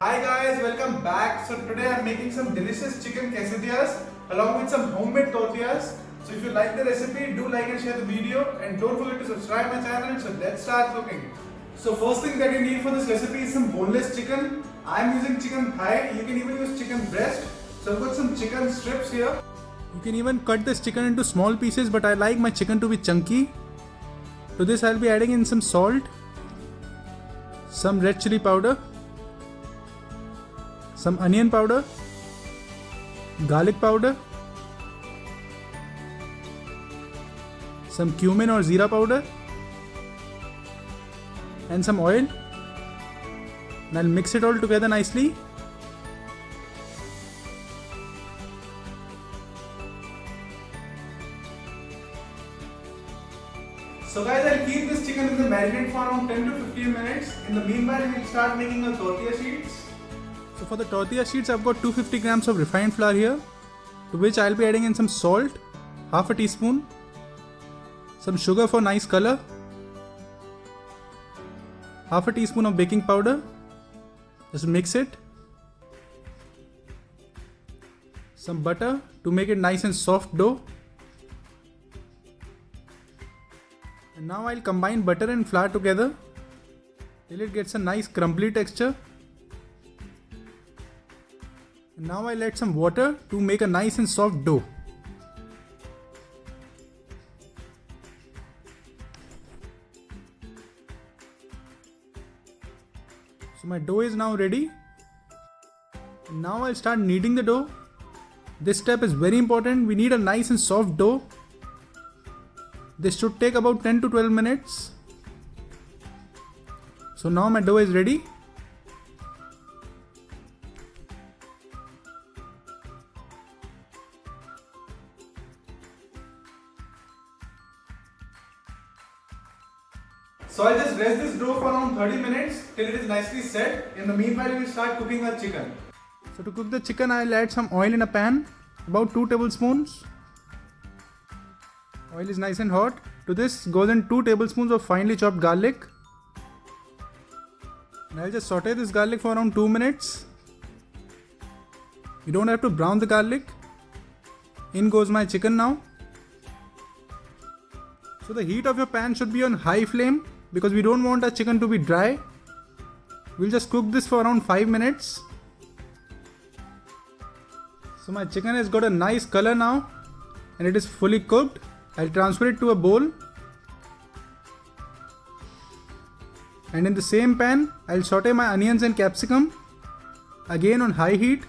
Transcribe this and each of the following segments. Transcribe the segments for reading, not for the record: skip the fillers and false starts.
Hi guys, welcome back. So today I'm making some delicious chicken quesadillas along with some homemade tortillas. So if you like the recipe, do like and share the video and don't forget to subscribe my channel. So let's start cooking. So first thing that you need for this recipe is some boneless chicken. I'm using chicken thigh. You can even use chicken breast. So I've got some chicken strips here. You can even cut this chicken into small pieces, but I like my chicken to be chunky. To this I'll be adding in some salt, some red chili powder, some onion powder, garlic powder, some cumin or zira powder, and some oil. And I'll mix it all together nicely. So guys, I'll keep this chicken in the marinade for around 10 to 15 minutes. In the meanwhile, we'll start making our tortilla sheets. So for the tortilla sheets, I've got 250 grams of refined flour here, to which I'll be adding in some salt, half a teaspoon, some sugar for nice color, half a teaspoon of baking powder. Just mix it. Some butter to make it nice and soft dough. And now I'll combine butter and flour together till it gets a nice crumbly texture. And now I'll add some water to make a nice and soft dough. So my dough is now ready. And now I'll start kneading the dough. This step is very important. We need a nice and soft dough. This should take about 10 to 12 minutes. So now my dough is ready. So I'll just rest this dough for around 30 minutes till it is nicely set. In the meanwhile, we will start cooking our chicken. So to cook the chicken, I'll add some oil in a pan, about 2 tablespoons. Oil is nice and hot. To this goes in 2 tablespoons of finely chopped garlic. And I'll just saute this garlic for around 2 minutes. You don't have to brown the garlic. In goes my chicken now. So the heat of your pan should be on high flame because we don't want our chicken to be dry. We'll just cook this for around 5 minutes. So my chicken has got a nice color now and it is fully cooked. I'll transfer it to a bowl. And in the same pan, I'll saute my onions and capsicum. Again on high heat.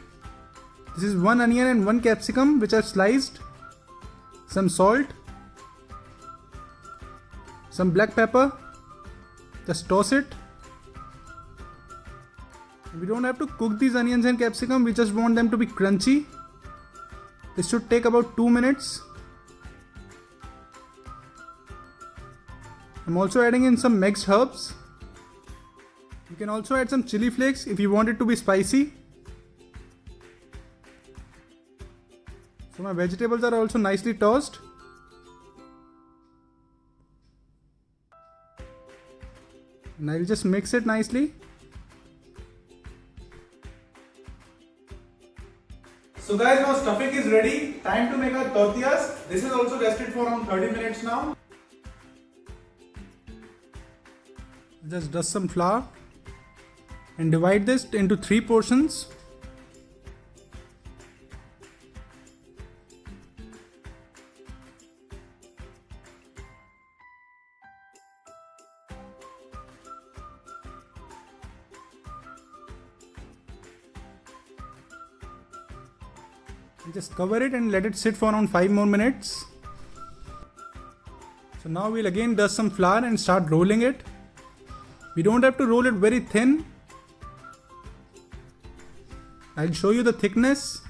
This is 1 onion and 1 capsicum which I've sliced. Some salt. Some black pepper. Just toss it. We don't have to cook these onions and capsicum. We just want them to be crunchy. This should take about 2 minutes. I'm also adding in some mixed herbs. You can also add some chili flakes if you want it to be spicy. So my vegetables are also nicely tossed. And I'll just mix it nicely. So guys, now stuffing is ready. Time to make our tortillas. This is also rested for around 30 minutes now. Just dust some flour and divide this into 3 portions. And just cover it and let it sit for around 5 more minutes. So now we'll again dust some flour and start rolling it. We don't have to roll it very thin. I'll show you the thickness.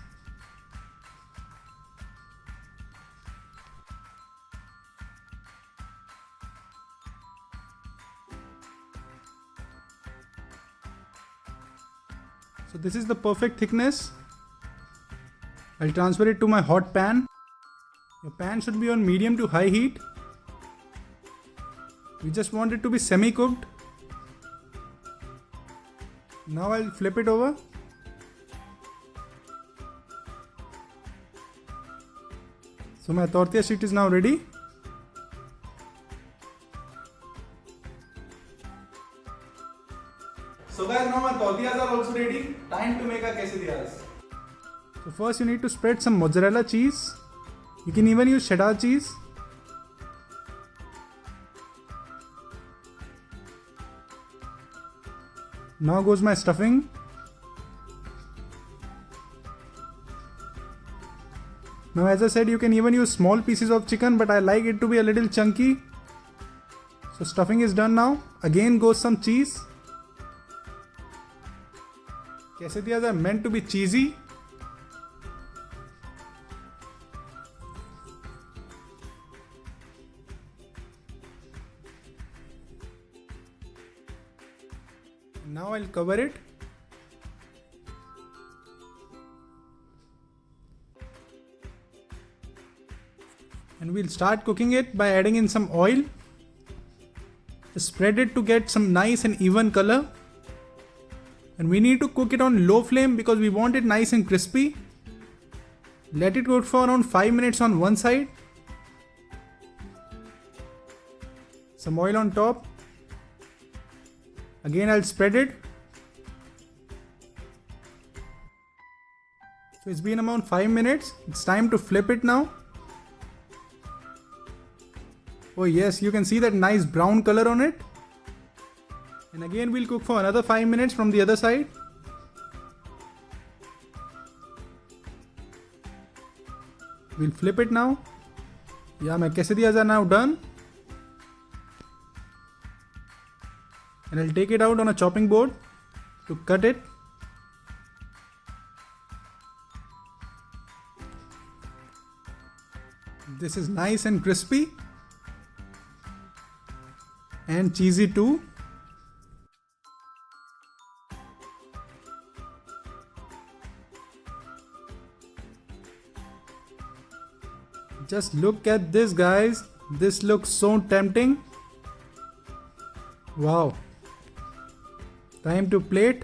So this is the perfect thickness. I'll transfer it to my hot pan. Your pan should be on medium to high heat. We just want it to be semi-cooked. Now I'll flip it over. So my tortilla sheet is now ready. So guys, now my tortillas are also ready. Time to make our quesadillas. So first you need to spread some mozzarella cheese. You can even use cheddar cheese. Now goes my stuffing. Now as I said, you can even use small pieces of chicken, but I like it to be a little chunky. So stuffing is done now. Again goes some cheese. Quesadillas are meant to be cheesy. Now I'll cover it. And we'll start cooking it by adding in some oil. Just spread it to get some nice and even color. And we need to cook it on low flame because we want it nice and crispy. Let it cook for around 5 minutes on one side. Some oil on top. Again I'll spread it. So it's been around 5 minutes. It's time to flip it now. Oh yes, you can see that nice brown color on it. And again we'll cook for another 5 minutes from the other side. We'll flip it now. Yeah, my quesadillas are now done. And I'll take it out on a chopping board to cut it. This is nice and crispy and cheesy too. Just look at this, guys. This looks so tempting. Wow. Time to plate.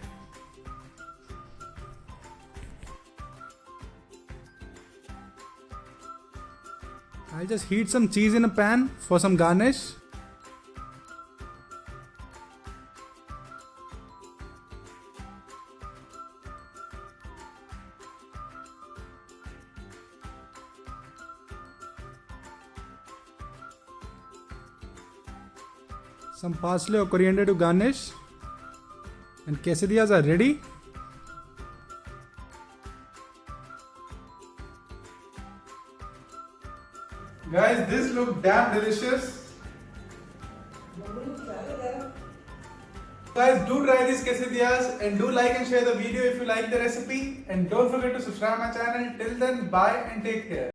I'll just heat some cheese in a pan for some garnish. Some parsley or coriander to garnish. And quesadillas are ready. Guys, this looks damn delicious. Guys, do try these quesadillas and do like and share the video if you like the recipe. And don't forget to subscribe my channel. Till then, bye and take care.